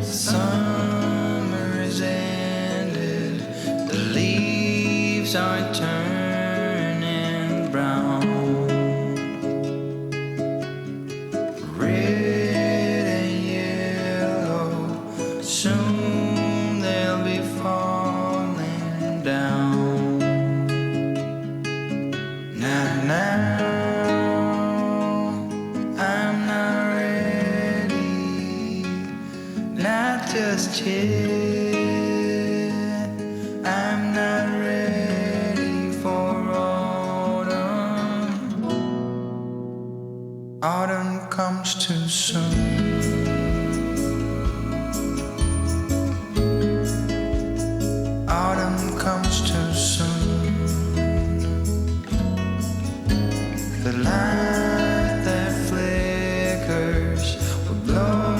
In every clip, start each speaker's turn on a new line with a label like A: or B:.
A: Summer is ended, the leaves are turning brown. Red and yellow, soon they'll be falling down. Now, I'm not ready, not just yet. I'm not ready for autumn. Autumn comes too soon. Autumn comes too soon. The light that flickers will blow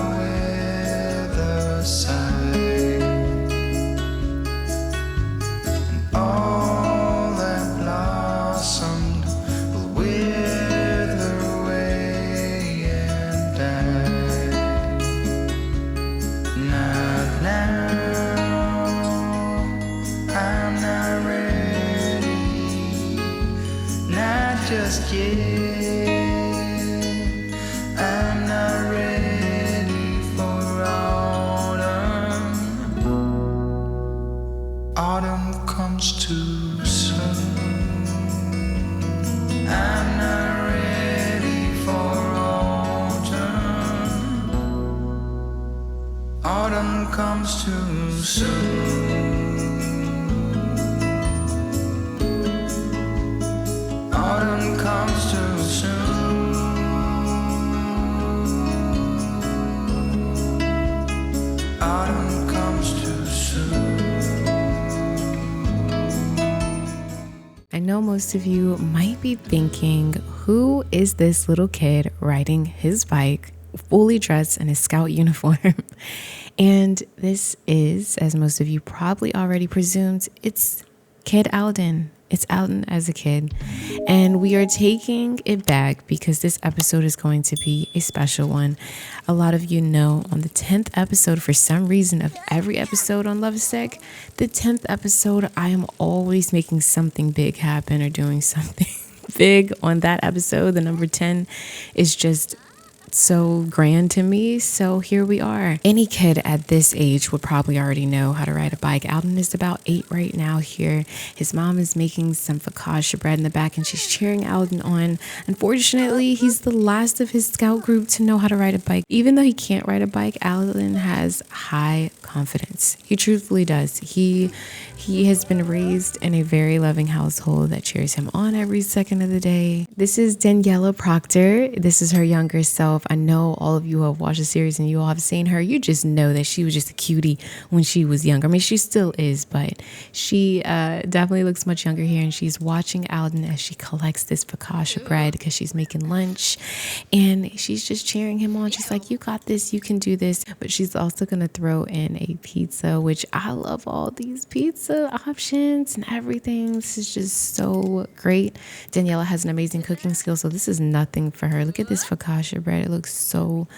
A: away the sight, and all that blossomed will wither away and die. Not now, I'm not ready, not just yet. I'm not ready for autumn. Autumn comes too soon. I'm not ready for autumn. Autumn comes too soon. Autumn comes too soon. Autumn comes too soon.
B: I know most of you might be thinking, who is this little kid riding his bike, fully dressed in his scout uniform? And this is, as most of you probably already presumed, it's Kid Alden. It's Alden as a kid. And we are taking it back because this episode is going to be a special one. A lot of you know on the 10th episode, for some reason, of every episode on Lovesick, the 10th episode, I am always making something big happen or doing something big on that episode. The number 10 is just so grand to me. So here we are. Any kid at this age would probably already know how to ride a bike. Alden is about 8 right now here. His mom is making some 𝘰𝘱𝘴 bread in the back and she's cheering Alden on. Unfortunately, he's the last of his scout group to know how to ride a bike. Even though he can't ride a bike, Alden has high confidence. He truthfully does. He has been raised in a very loving household that cheers him on every second of the day. This is Daniela Proctor. This is her younger self. I know all of you who have watched the series and you all have seen her. You just know that she was just a cutie when she was younger. I mean, she still is, but she definitely looks much younger here. And she's watching Alden as she collects this 𝘰𝘱𝘴 bread because she's making lunch. And she's just cheering him on. She's like, you got this. You can do this. But she's also going to throw in a pizza, which I love all these pizza options and everything. This is just so great. Daniela has an amazing cooking skill, so this is nothing for her. Look at this 𝘰𝘱𝘴 bread. It looks so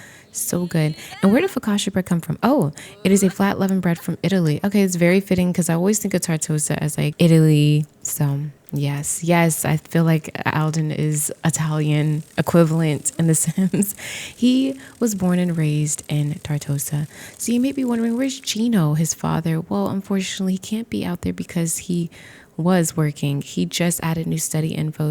B: good. And where did 𝘰𝘱𝘴 bread come from? Oh, it is a flat leaven bread from Italy. Okay, it's very fitting because I always think of tartosa as like Italy. So yes, I feel like Alden is Italian equivalent in The Sims. He was born and raised in Tartosa. So you may be wondering, where's Gino, his father? Well, unfortunately, he can't be out there because he was working. He just added new study info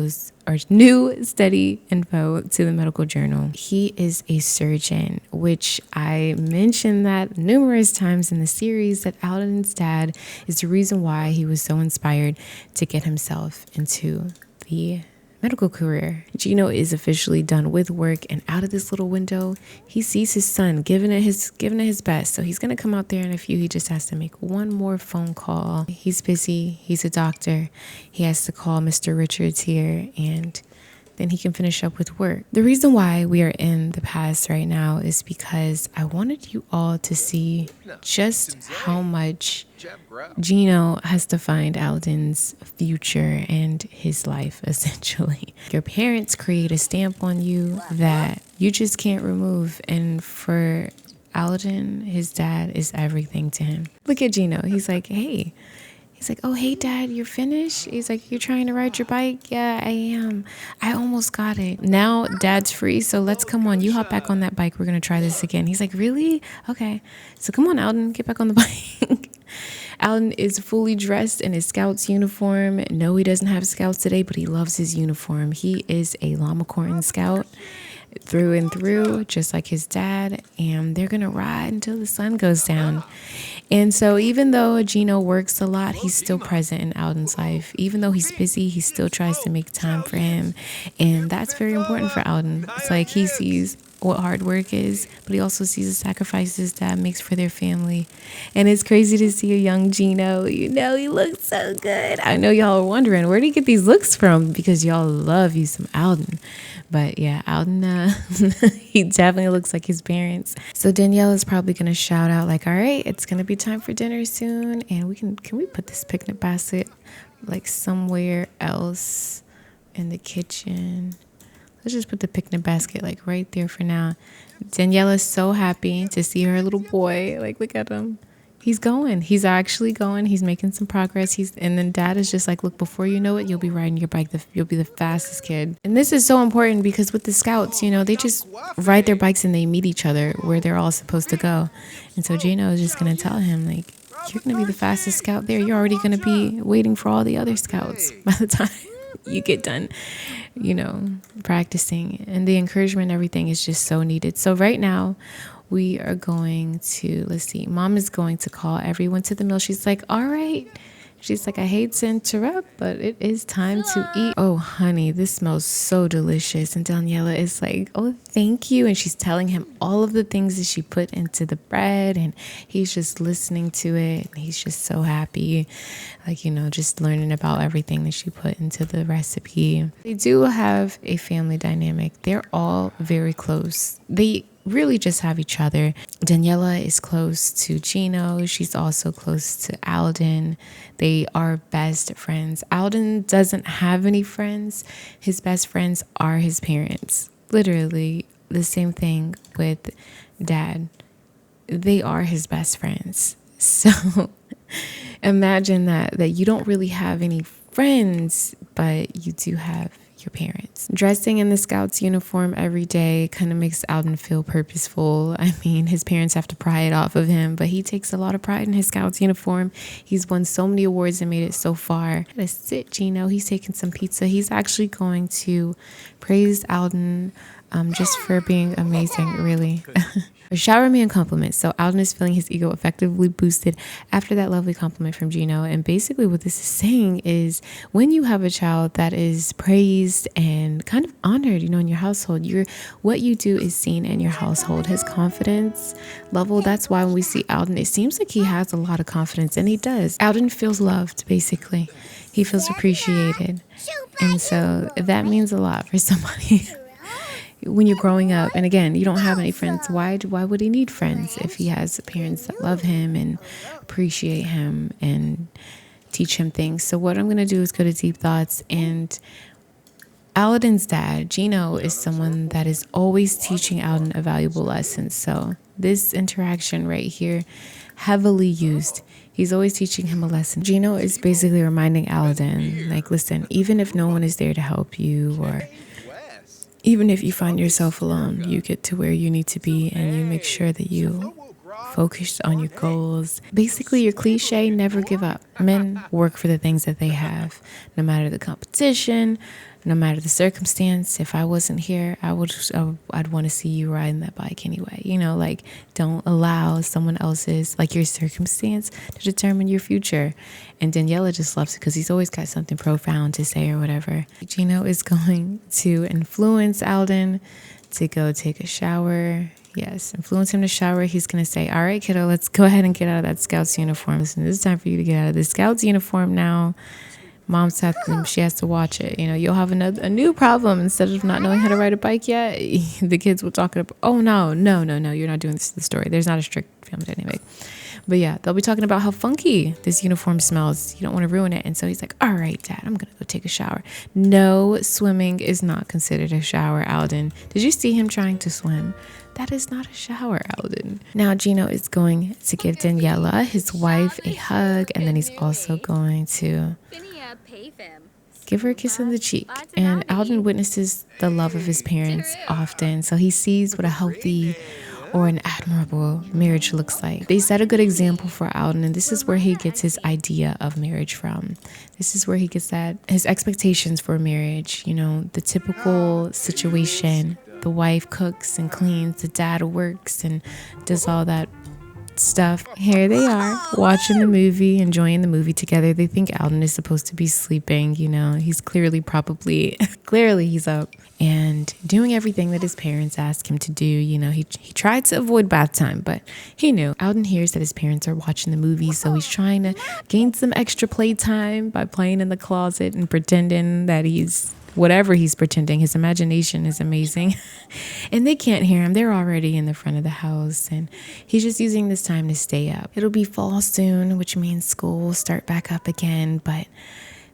B: to the medical journal. He is a surgeon, which I mentioned that numerous times in the series, that Alden's dad is the reason why he was so inspired to get himself into the medical career. 𝘰𝘱𝘨 is officially done with work, and out of this little window, he sees his son giving it his best. So he's gonna come out there in a few. He just has to make one more phone call. He's busy. He's a doctor. He has to call Mr. Richards here, and then he can finish up with work. The reason why we are in the past right now is because I wanted you all to see just how much 𝘰𝘱𝘨 has defined Alden's future and his life, essentially. Your parents create a stamp on you that you just can't remove. And for Alden, his dad is everything to him. Look at 𝘰𝘱𝘨. He's like, hey. He's like, oh, hey, Dad, you're finished? He's like, you're trying to ride your bike? Yeah, I am. I almost got it. Now Dad's free, so let's come on. You hop back on that bike. We're going to try this again. He's like, really? Okay. So come on, Alden, get back on the bike. Alden is fully dressed in his Scouts uniform. No, he doesn't have Scouts today, but he loves his uniform. He is a 𝘰𝘨𝑴 Scout through and through, just like his dad, and they're gonna ride until the sun goes down. And so even though 𝘰𝘱𝘨 works a lot, he's still present in Alden's life. Even though he's busy, he still tries to make time for him, and that's very important for Alden. It's like he sees what hard work is, but he also sees the sacrifices dad makes for their family. And it's crazy to see a young 𝘰𝘱𝘨. You know, he looks so good. I know y'all are wondering, where did he get these looks from? Because y'all love you some Alden. But yeah, Alden, he definitely looks like his parents. So Danielle is probably going to shout out like, all right, it's going to be time for dinner soon. And can we put this picnic basket like somewhere else in the kitchen? Let's just put the picnic basket like right there for now. Danielle is so happy to see her little boy. Like, look at him. He's going. He's actually going. He's making some progress. And then dad is just like, look, before you know it, you'll be riding your bike. You'll be the fastest kid. And this is so important because with the Scouts, you know, they just ride their bikes and they meet each other where they're all supposed to go. And so 𝘰𝘱𝘨 is just going to tell him, like, you're going to be the fastest Scout there. You're already going to be waiting for all the other Scouts by the time you get done, you know, practicing. And the encouragement and everything is just so needed. So right now, we are going to, let's see, Mom is going to call everyone to the meal. She's like, all right. She's like, I hate to interrupt, but it is time to eat. Oh, honey, this smells so delicious. And Daniela is like, oh, thank you. And she's telling him all of the things that she put into the bread. And he's just listening to it. And he's just so happy, like, you know, just learning about everything that she put into the recipe. They do have a family dynamic. They're all very close. They really just have each other. Daniela is close to 𝘰𝘱𝘨. She's also close to Alden. They are best friends. Alden doesn't have any friends. His best friends are his parents. Literally the same thing with dad. They are his best friends. So imagine that you don't really have any friends, but you do have your parents. Dressing in the Scouts uniform every day kind of makes Alden feel purposeful. I mean, his parents have to pry it off of him, but he takes a lot of pride in his Scouts uniform. He's won so many awards and made it so far. That's it, 𝘰𝘱𝘨. He's taking some pizza. He's actually going to praise Alden just for being amazing, really. Shower me in compliments. So Alden is feeling his ego effectively boosted after that lovely compliment from 𝘰𝘱𝘨. And basically what this is saying is when you have a child that is praised and kind of honored, you know, in your household, what you do is seen in your household. His confidence level, that's why when we see Alden, it seems like he has a lot of confidence, and he does. Alden feels loved, basically. He feels appreciated. And so that means a lot for somebody. When you're growing up, and again, you don't have any friends, why would he need friends if he has parents that love him and appreciate him and teach him things? So what I'm going to do is go to deep thoughts. And Alden's dad, 𝘰𝘱𝘨, is someone that is always teaching Alden a valuable lesson. So this interaction right here, heavily used. He's always teaching him a lesson. 𝘰𝘱𝘨 is basically reminding Alden, like, listen, even if no one is there to help you, or even if you find yourself alone, you get to where you need to be, and you make sure that you Focus on your goals. Basically, your cliche, never give up. Men work for the things that they have, no matter the competition, no matter the circumstance. If I wasn't here, I'd want to see you riding that bike anyway. Like, don't allow someone else's, like your circumstance, to determine your future. And 𝘰𝘱𝘴 just loves it because he's always got something profound to say or whatever. Gino is going to influence Alden to go take a shower. Yes, influence him to shower. He's going to say, all right, kiddo, let's go ahead and get out of that Scouts uniform. Listen, it's time for you to get out of the Scouts uniform now. She has to watch it. You'll have a new problem. Instead of not knowing how to ride a bike yet, the kids will talk about, oh, no, you're not doing this to the story. There's not a strict film dynamic. But yeah, they'll be talking about how funky this uniform smells. You don't want to ruin it. And so he's like, all right, Dad, I'm going to go take a shower. No, swimming is not considered a shower, Alden. Did you see him trying to swim? That is not a shower, Alden. Now Gino is going to give 𝘰𝘱𝘴, his wife, a hug. And then he's also going to give her a kiss on the cheek. And Alden witnesses the love of his parents often. So he sees what a healthy or an admirable marriage looks like. They set a good example for Alden, and this is where he gets his idea of marriage from. This is where he gets his expectations for marriage. The typical situation. The wife cooks and cleans, the dad works and does all that stuff. Here they are watching the movie, enjoying the movie together. They think Alden is supposed to be sleeping. He's clearly he's up and doing everything that his parents ask him to do. He tried to avoid bath time, but he knew. Alden hears that his parents are watching the movie, so he's trying to gain some extra playtime by playing in the closet and pretending that he's whatever he's pretending. His imagination is amazing. And they can't hear him. They're already in the front of the house, and he's just using this time to stay up. It'll be fall soon, which means school will start back up again, but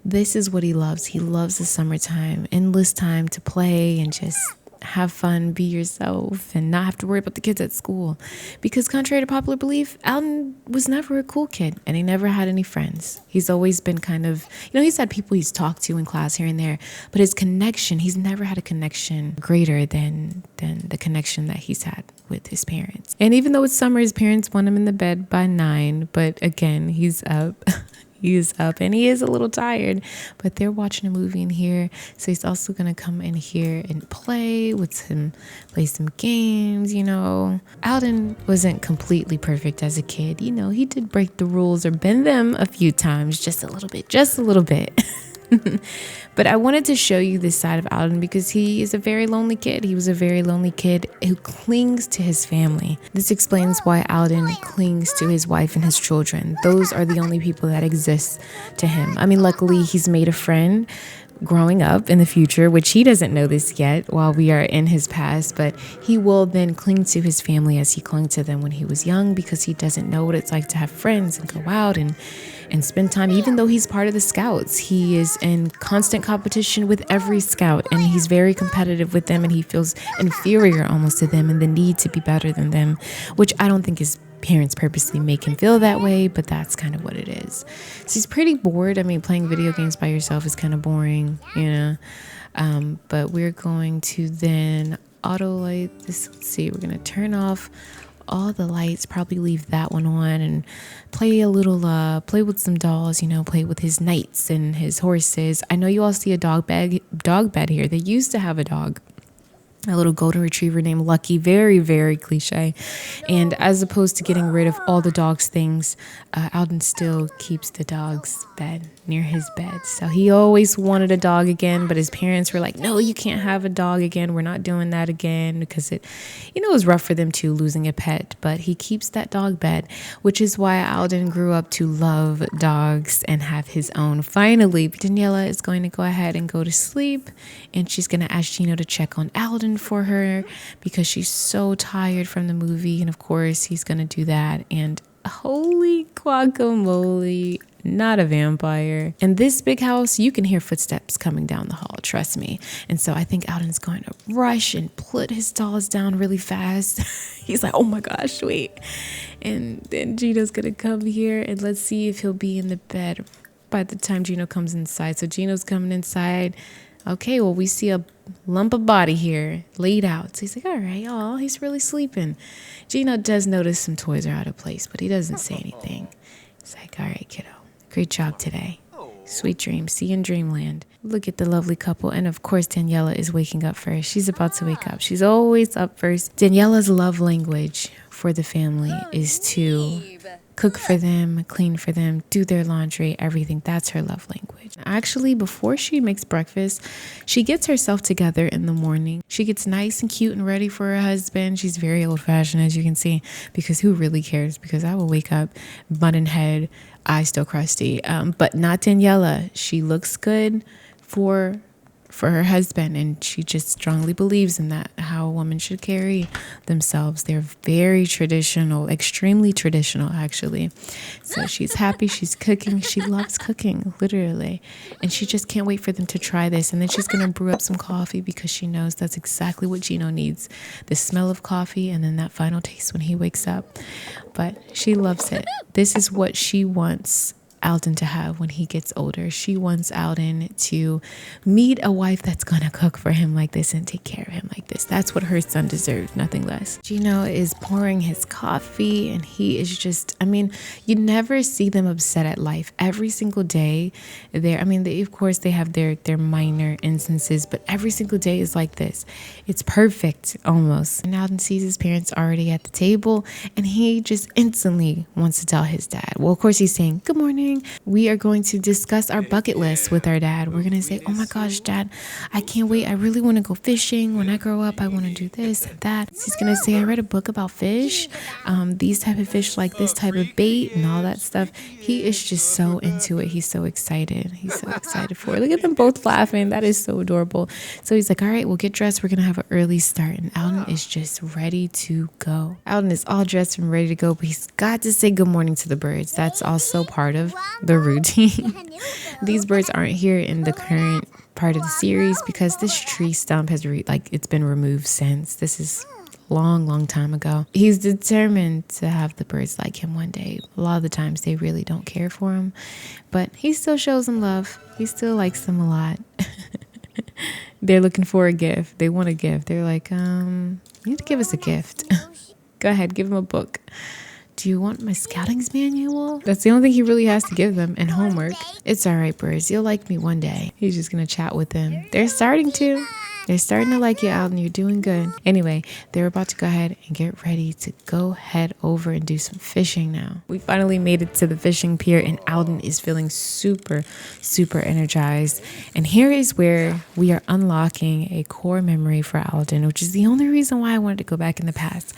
B: this is what he loves. He loves the summertime, endless time to play and just have fun, be yourself, and not have to worry about the kids at school. Because contrary to popular belief, Alden was never a cool kid, and he never had any friends. He's always been kind of, he's had people he's talked to in class here and there, but his connection, he's never had a connection greater than the connection that he's had with his parents. And even though it's summer, his parents want him in the bed by 9, but again, he's up. He's up and he is a little tired, but they're watching a movie in here. So he's also going to come in here and play some games, Alden wasn't completely perfect as a kid. He did break the rules or bend them a few times, just a little bit. But I wanted to show you this side of Alden because he is a very lonely kid. He was a very lonely kid who clings to his family. This explains why Alden clings to his wife and his children. Those are the only people that exist to him. I mean, luckily he's made a friend growing up in the future, which he doesn't know this yet while we are in his past, but he will then cling to his family as he clung to them when he was young, because he doesn't know what it's like to have friends and go out and spend time. Even though he's part of the Scouts, he is in constant competition with every Scout, and he's very competitive with them, and he feels inferior almost to them and the need to be better than them, which I don't think his parents purposely make him feel that way, but that's kind of what it is. So he's pretty bored. I mean, playing video games by yourself is kind of boring, but we're going to then auto light this. Let's see, we're going to turn off all the lights, probably leave that one on, and play with some dolls, play with his knights and his horses. I know you all see a dog bed here. They used to have a dog, a little golden retriever named Lucky, very, very cliche. And as opposed to getting rid of all the dog's things, Alden still keeps the dog's bed near his bed. So he always wanted a dog again, but his parents were like, no, you can't have a dog again. We're not doing that again, because it was rough for them too, losing a pet. But he keeps that dog bed, which is why Alden grew up to love dogs and have his own. Finally, 𝘰𝘱𝘴 is going to go ahead and go to sleep, and she's going to ask Gino to check on Alden for her because she's so tired from the movie. And of course, he's going to do that. And holy guacamole, not a vampire. In this big house, you can hear footsteps coming down the hall, trust me. And so I think Alden's going to rush and put his dolls down really fast. He's like, oh my gosh, wait. And then Gino's going to come here, and let's see if he'll be in the bed by the time Gino comes inside. So Gino's coming inside. Okay, well, we see a lump of body here laid out. So he's like, all right, oh, he's really sleeping. Gino does notice some toys are out of place, but he doesn't say anything. He's like, all right, kiddo, great job today. Sweet dreams. See you in dreamland. Look at the lovely couple. And of course, Daniela is waking up first. She's about to wake up. She's always up first. Daniela's love language for the family is to cook for them, clean for them, do their laundry, everything. That's her love language. Actually, before she makes breakfast, she gets herself together in the morning. She gets nice and cute and ready for her husband. She's very old-fashioned, as you can see, because who really cares? Because I will wake up, button head, eyes still crusty. But not Daniela. She looks good for her husband, and she just strongly believes in that, how a woman should carry themselves. They're very traditional, extremely traditional, actually. So she's happy, she's cooking, she loves cooking, literally, and she just can't wait for them to try this. And then she's gonna brew up some coffee because she knows that's exactly what Gino needs, the smell of coffee and then that final taste when he wakes up. But she loves it. This is what she wants Alden to have when he gets older. She wants Alden to meet a wife that's gonna cook for him like this and take care of him like this. That's what her son deserves, nothing less. Gino is pouring his coffee, and he is just, I mean, you never see them upset at life. Every single day of course they have their minor instances, but every single day is like this. It's perfect almost. And Alden sees his parents already at the table, and he just instantly wants to tell his dad. Well, of course he's saying, good morning. We are going to discuss our bucket list with our dad. We're going to say, oh my gosh, Dad, I can't wait. I really want to go fishing. When I grow up, I want to do this and that. He's going to say, I read a book about fish. These type of fish like this type of bait and all that stuff. He is just so into it. He's so excited. He's so excited for it. Look at them both laughing. That is so adorable. So he's like, all right, we'll get dressed. We're going to have an early start. And Alden is just ready to go. Alden is all dressed and ready to go, but he's got to say good morning to the birds. That's also part of the routine. These birds aren't here in the current part of the series because this tree stump has it's been removed since. This is long time ago. He's determined to have the birds like him one day. A lot of the times they really don't care for him, but he still shows them love. He still likes them a lot. They're looking for a gift. They want a gift. They're like, you need to give us a gift. Go ahead, give him a book. Do you want my scouting's manual? That's the only thing he really has to give them, and homework. It's all right, birds. You'll like me one day. He's just going to chat with them. They're starting to. They're starting to like you, Alden. You're doing good. Anyway, they're about to go ahead and get ready to go head over and do some fishing now. We finally made it to the fishing pier, and Alden is feeling super energized. And here is where we are unlocking a core memory for Alden, which is the only reason why I wanted to go back in the past.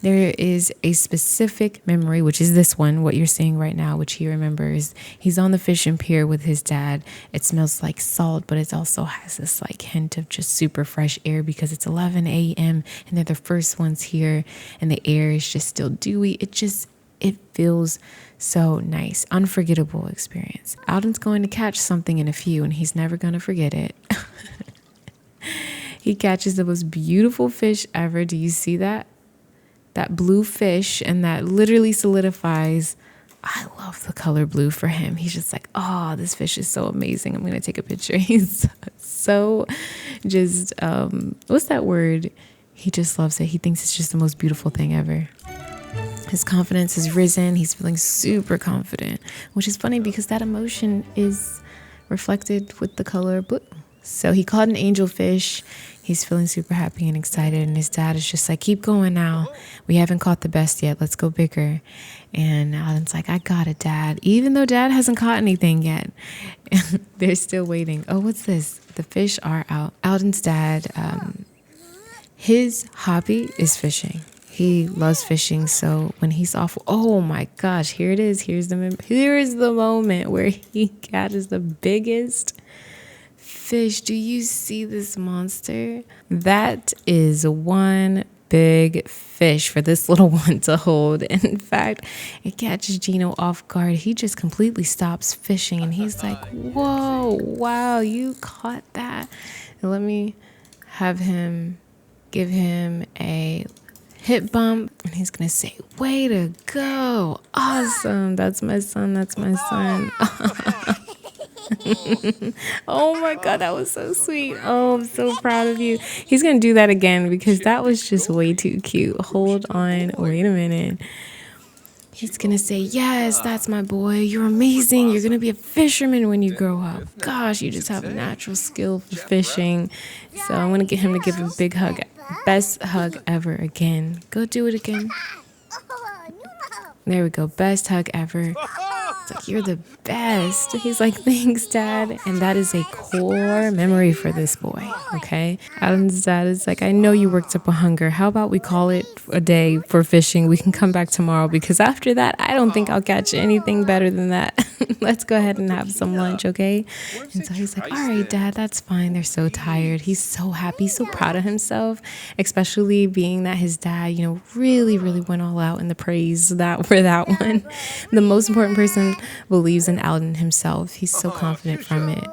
B: There is a specific memory, which is this one, what you're seeing right now, which he remembers. He's on the fishing pier with his dad. It smells like salt, but it also has this like hint of just super fresh air because it's 11 a.m. and they're the first ones here and the air is just still dewy. It feels so nice. Unforgettable experience. Alden's going to catch something in a few, and he's never going to forget it. He catches the most beautiful fish ever. Do you see that? That blue fish, and that literally solidifies. I love the color blue for him. He's just like, oh, this fish is so amazing. I'm going to take a picture. He's so just, what's that word? He just loves it. He thinks it's just the most beautiful thing ever. His confidence has risen. He's feeling super confident, which is funny because that emotion is reflected with the color blue. So he caught an angelfish. He's feeling super happy and excited. And his dad is just like, keep going now. We haven't caught the best yet. Let's go bigger. And Alden's like, I got it, Dad. Even though Dad hasn't caught anything yet. They're still waiting. Oh, what's this? The fish are out. Alden's dad, his hobby is fishing. He loves fishing. So when he's off, oh my gosh, here it is. Here is the moment where he catches the biggest fish. Do you see this monster? That is one big fish for this little one to hold. In fact, it catches Gino off guard. He just completely stops fishing and he's like, whoa, wow, you caught that. And let me have him give him a hip bump, and he's gonna say, way to go, awesome, that's my son. Oh my God, that was so sweet. Oh, I'm so proud of you. He's going to do that again because that was just way too cute. Hold on. Wait a minute. He's going to say, yes, that's my boy. You're amazing. You're going to be a fisherman when you grow up. Gosh, you just have a natural skill for fishing. So I'm going to get him to give a big hug. Best hug ever again. Go do it again. There we go. Best hug ever. It's like, you're the best. He's like, thanks, Dad. And that is a core memory for this boy, okay? Alden's dad is like, I know you worked up a hunger. How about we call it a day for fishing? We can come back tomorrow because after that, I don't think I'll catch anything better than that. Let's go ahead and have some lunch, okay? And so he's like, all right, Dad, that's fine. They're so tired. He's so happy, so proud of himself, especially being that his dad, you know, really, really went all out in the praise that for that one. The most important person believes in Alden himself. He's so confident from it.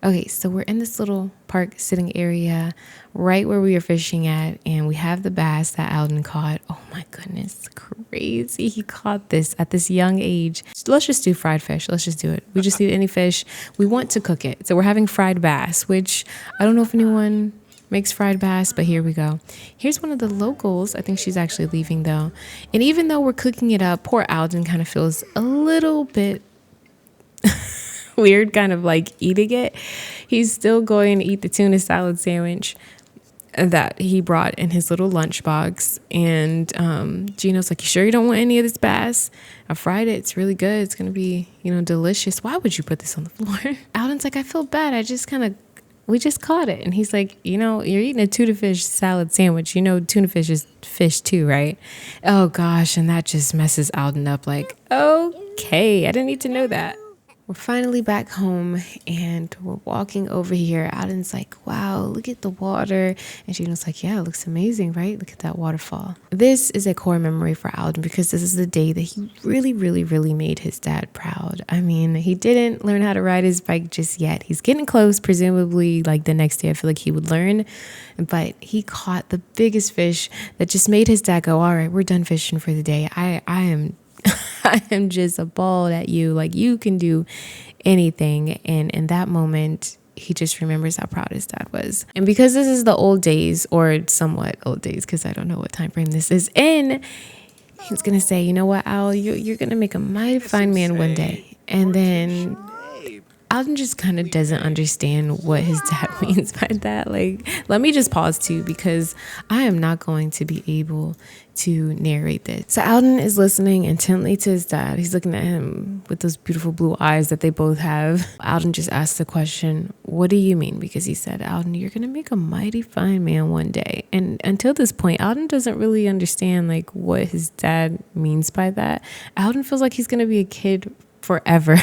B: Okay, so we're in this little park sitting area right where we were fishing at, and we have the bass that Alden caught. Oh my goodness, crazy. He caught this at this young age. Let's just do fried fish. Let's just do it. We just need any fish. We want to cook it. So we're having fried bass, which I don't know if anyone makes fried bass, but here we go. Here's one of the locals. I think she's actually leaving though. And even though we're cooking it up, poor Alden kind of feels a little bit weird, kind of like eating it. He's still going to eat the tuna salad sandwich that he brought in his little lunchbox. And Gino's like, you sure you don't want any of this bass? I fried it. It's really good. It's going to be, you know, delicious. Why would you put this on the floor? Alden's like, I feel bad. We just caught it. And he's like, you know, you're eating a tuna fish salad sandwich. You know, tuna fish is fish too, right? Oh gosh. And that just messes Alden up like, okay, I didn't need to know that. We're finally back home and we're walking over here. Alden's like, wow, look at the water. And Gino's like, yeah, it looks amazing, right? Look at that waterfall. This is a core memory for Alden because this is the day that he really, really, really made his dad proud. I mean, he didn't learn how to ride his bike just yet. He's getting close, presumably like the next day I feel like he would learn. But he caught the biggest fish that just made his dad go, all right, we're done fishing for the day. I am just appalled at you. Like, you can do anything. And in that moment, he just remembers how proud his dad was. And because this is the old days, or somewhat old days, because I don't know what time frame this is in, he's going to say, you know what, Al, you're going to make a mighty fine man one day. And then Alden just kind of doesn't understand what his dad means by that. Like, let me just pause too, because I am not going to be able to narrate this. So Alden is listening intently to his dad. He's looking at him with those beautiful blue eyes that they both have. Alden just asked the question, what do you mean? Because he said, Alden, you're going to make a mighty fine man one day. And until this point, Alden doesn't really understand like what his dad means by that. Alden feels like he's going to be a kid forever.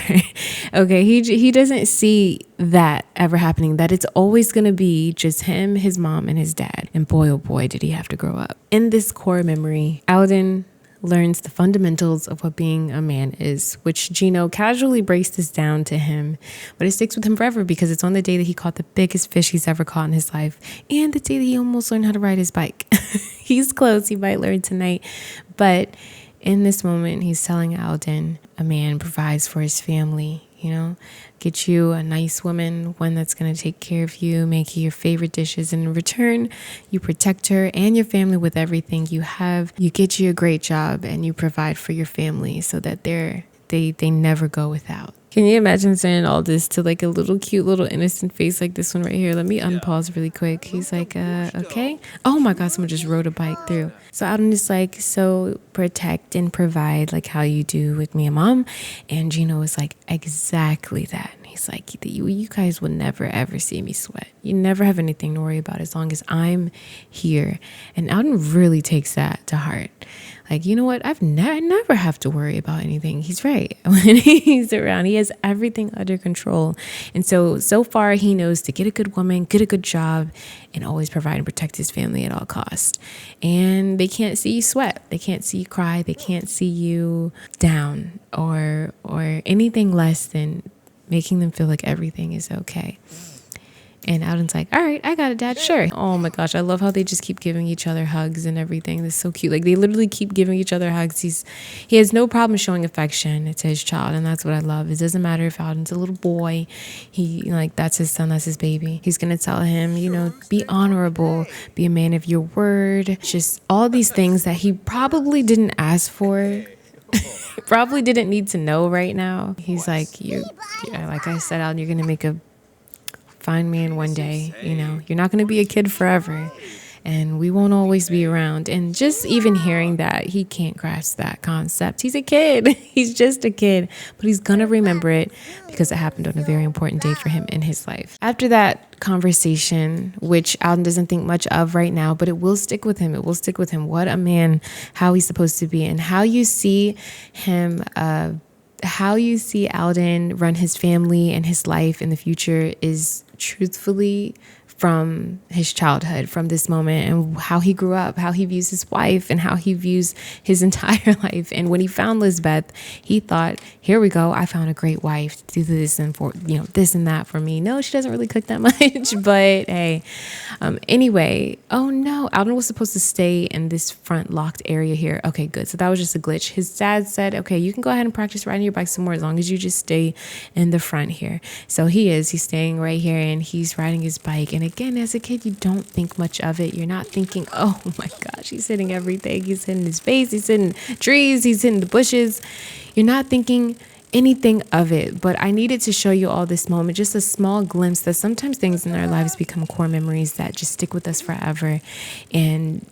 B: Okay, he doesn't see that ever happening, that it's always going to be just him, his mom, and his dad. And boy, oh boy, did he have to grow up. In this core memory, Alden learns the fundamentals of what being a man is, which Gino casually breaks this down to him, but it sticks with him forever because it's on the day that he caught the biggest fish he's ever caught in his life, and the day that he almost learned how to ride his bike. He's close, he might learn tonight, but in this moment, he's telling Alden, a man provides for his family, you know, get you a nice woman, one that's going to take care of you, make you your favorite dishes. And in return, you protect her and your family with everything you have. You get you a great job and you provide for your family so that they never go without. Can you imagine saying all this to like a little cute little innocent face like this one right here? Let me unpause really quick. He's like, okay. Oh my God, someone just rode a bike through. So Alden is like, so protect and provide like how you do with me and mom. And Gino was like, exactly that. And he's like, you guys will never ever see me sweat. You never have anything to worry about as long as I'm here. And Alden really takes that to heart. Like, you know what? I never have to worry about anything. He's right. When he's around, he has everything under control. And so far, he knows to get a good woman, get a good job, and always provide and protect his family at all costs. And they can't see you sweat. They can't see you cry. They can't see you down or anything less than making them feel like everything is okay. And Alden's like, all right, I got it, Dad, sure. Oh my gosh, I love how they just keep giving each other hugs and everything. That's so cute. Like, they literally keep giving each other hugs. He has no problem showing affection to his child, and that's what I love. It doesn't matter if Alden's a little boy. That's his son, that's his baby. He's gonna tell him, be honorable, be a man of your word. Just all these things that he probably didn't ask for. Probably didn't need to know right now. He's like, like I said, Alden, you're gonna make a fine man one day. You're not gonna be a kid forever, and we won't always be around. And just even hearing that, he can't grasp that concept. He's a kid. He's just a kid, but he's gonna remember it because it happened on a very important day for him in his life. After that conversation, which Alden doesn't think much of right now, but it will stick with him. It will stick with him. What a man, how he's supposed to be, and how you see him, how you see Alden run his family and his life in the future is truthfully from his childhood, from this moment, and how he grew up, how he views his wife, and how he views his entire life. And when he found Lisbeth, he thought, here we go, I found a great wife to do this and for this and that for me. No, she doesn't really cook that much, but hey. Anyway, oh no, Alden was supposed to stay in this front locked area here. Okay, good. So that was just a glitch. His dad said, okay, you can go ahead and practice riding your bike some more as long as you just stay in the front here. So he's staying right here, and he's riding his bike. And again, as a kid, you don't think much of it. You're not thinking, oh my gosh, he's hitting everything. He's hitting his face, he's hitting trees, he's hitting the bushes. You're not thinking anything of it. But I needed to show you all this moment, just a small glimpse that sometimes things in our lives become core memories that just stick with us forever. And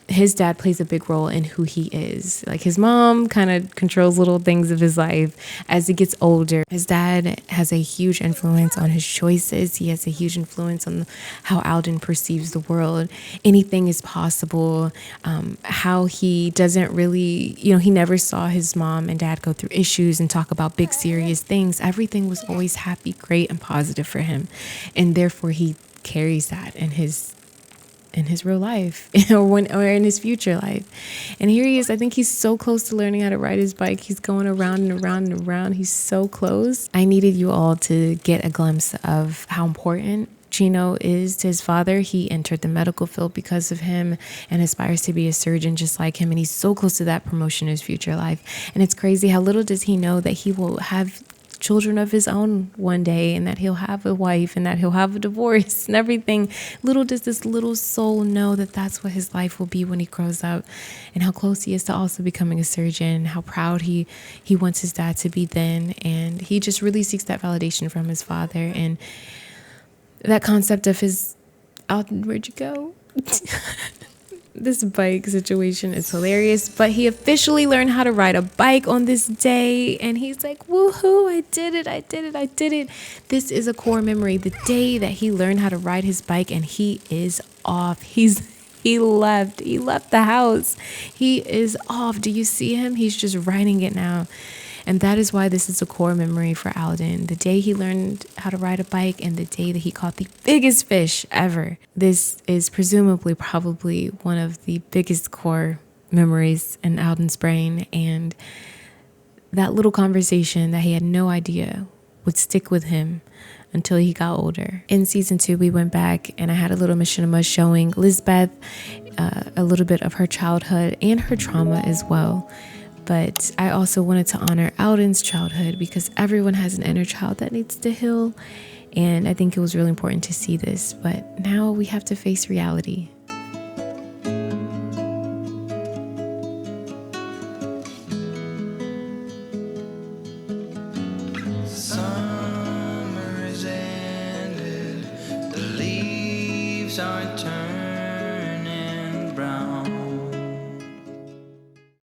B: his dad plays a big role in who he is. Like, his mom kind of controls little things of his life as he gets older. His dad has a huge influence on his choices. He has a huge influence on how Alden perceives the world. Anything is possible. How he doesn't really, he never saw his mom and dad go through issues and talk about big, serious things. Everything was always happy, great, and positive for him. And therefore, he carries that in his real life or in his future life. And here he is. I think he's so close to learning how to ride his bike. He's going around and around and around. He's so close. I needed you all to get a glimpse of how important Chino is to his father. He entered the medical field because of him and aspires to be a surgeon just like him. And he's so close to that promotion in his future life. And it's crazy how little does he know that he will have children of his own one day, and that he'll have a wife, and that he'll have a divorce and everything. Little does this little soul know that that's what his life will be when he grows up, and how close he is to also becoming a surgeon, how proud he wants his dad to be then. And he just really seeks that validation from his father. And that concept of his, Alden, where'd you go? This bike situation is hilarious, but he officially learned how to ride a bike on this day, and he's like, woohoo, I did it. This is a core memory, the day that he learned how to ride his bike, and he is off. He left the house. He is off. Do you see him? He's just riding it now. And that is why this is a core memory for Alden. The day he learned how to ride a bike, and the day that he caught the biggest fish ever. This is presumably probably one of the biggest core memories in Alden's brain. And that little conversation that he had no idea would stick with him until he got older. In season 2, we went back, and I had a little machinima showing Lisbeth a little bit of her childhood and her trauma as well. But I also wanted to honor Alden's childhood, because everyone has an inner child that needs to heal. And I think it was really important to see this. But now we have to face reality.
A: Summer is ended, the leaves are turning brown.